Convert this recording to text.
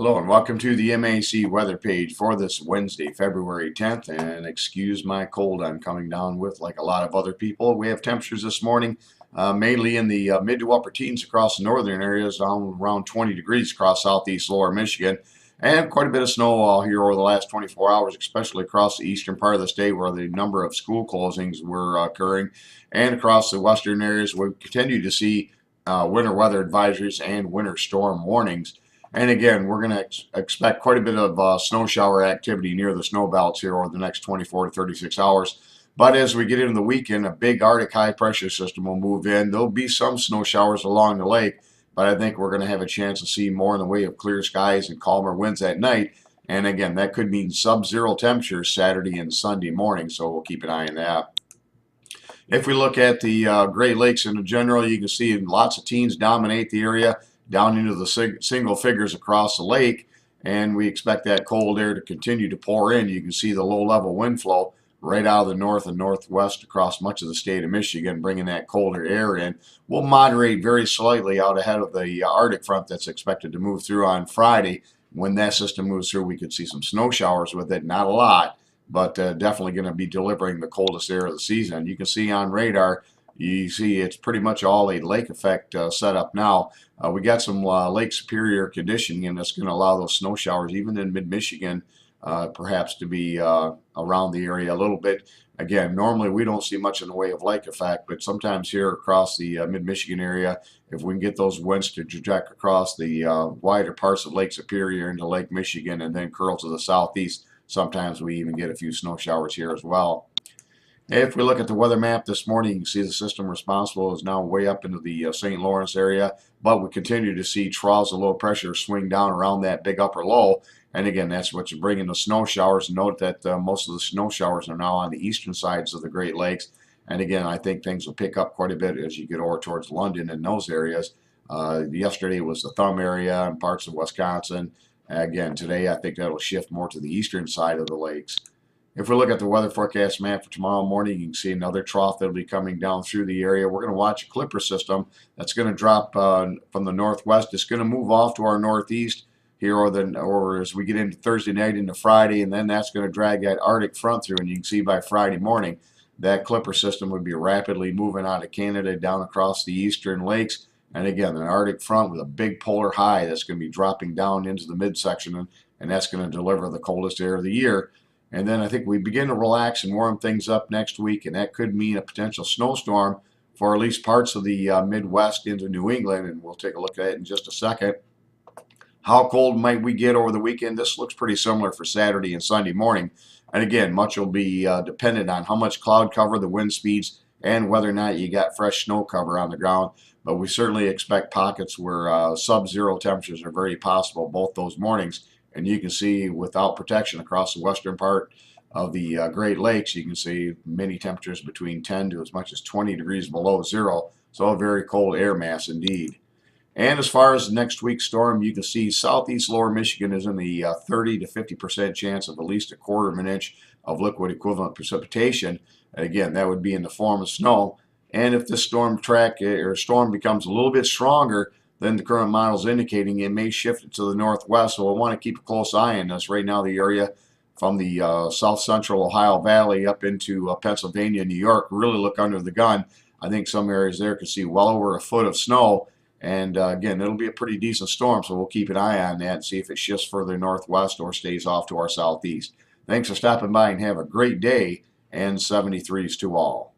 Hello and welcome to the MAC weather page for this Wednesday, February 10th. And excuse my cold I'm coming down with like a lot of other people. We have temperatures this morning mainly in the mid to upper teens across the northern areas, down around 20 degrees across southeast lower Michigan. And quite a bit of snow here over the last 24 hours, especially across the eastern part of the state where the number of school closings were occurring. And across the western areas, we continue to see winter weather advisories and winter storm warnings. And again, we're going to expect quite a bit of snow shower activity near the snow belts here over the next 24 to 36 hours. But as we get into the weekend, a big Arctic high pressure system will move in. There'll be some snow showers along the lake, but I think we're going to have a chance to see more in the way of clear skies and calmer winds at night. And again, that could mean sub-zero temperatures Saturday and Sunday morning, so we'll keep an eye on that. If we look at the Great Lakes in general, you can see lots of teens dominate the area down into the single figures across the lake, and we expect that cold air to continue to pour in. You can see the low-level wind flow right out of the north and northwest across much of the state of Michigan, bringing that colder air in. We'll moderate very slightly out ahead of the Arctic front that's expected to move through on Friday. When that system moves through, we could see some snow showers with it, not a lot, but definitely going to be delivering the coldest air of the season. You can see on radar, you see it's pretty much all a lake effect setup now. We got some Lake Superior conditioning, and that's going to allow those snow showers, even in mid-Michigan, perhaps to be around the area a little bit. Again, normally we don't see much in the way of lake effect, but sometimes here across the mid-Michigan area, if we can get those winds to traject across the wider parts of Lake Superior into Lake Michigan and then curl to the southeast, sometimes we even get a few snow showers here as well. If we look at the weather map this morning, you can see the system responsible is now way up into the St. Lawrence area, but we continue to see troughs of low pressure swing down around that big upper low. And again, that's what's bringing the snow showers. Note that most of the snow showers are now on the eastern sides of the Great Lakes. And again, I think things will pick up quite a bit as you get over towards London and those areas. Yesterday was the Thumb area and parts of Wisconsin. Again, today I think that'll shift more to the eastern side of the lakes. If we look at the weather forecast map for tomorrow morning, you can see another trough that'll be coming down through the area. We're going to watch a clipper system that's going to drop from the northwest. It's going to move off to our northeast here or as we get into Thursday night into Friday, and then that's going to drag that Arctic front through. And you can see by Friday morning, that clipper system would be rapidly moving out of Canada down across the eastern lakes. And again, an Arctic front with a big polar high that's going to be dropping down into the midsection, and that's going to deliver the coldest air of the year. And then I think we begin to relax and warm things up next week, and that could mean a potential snowstorm for at least parts of the Midwest into New England, and we'll take a look at it in just a second. How cold might we get over the weekend? This looks pretty similar for Saturday and Sunday morning. And again, much will be dependent on how much cloud cover, the wind speeds, and whether or not you got fresh snow cover on the ground. But we certainly expect pockets where sub-zero temperatures are very possible both those mornings. And you can see without protection across the western part of the Great Lakes, you can see many temperatures between 10 to as much as 20 degrees below zero. So a very cold air mass indeed. And as far as next week's storm, you can see southeast lower Michigan is in the 30 to 50% chance of at least a quarter of an inch of liquid equivalent precipitation. And again, that would be in the form of snow. And if this storm becomes a little bit stronger, then the current model is indicating it may shift it to the northwest. So we'll want to keep a close eye on this. Right now, the area from the south central Ohio Valley up into Pennsylvania, New York, really look under the gun. I think some areas there could see well over a foot of snow. And again, it'll be a pretty decent storm, so we'll keep an eye on that and see if it shifts further northwest or stays off to our southeast. Thanks for stopping by and have a great day, and 73s to all.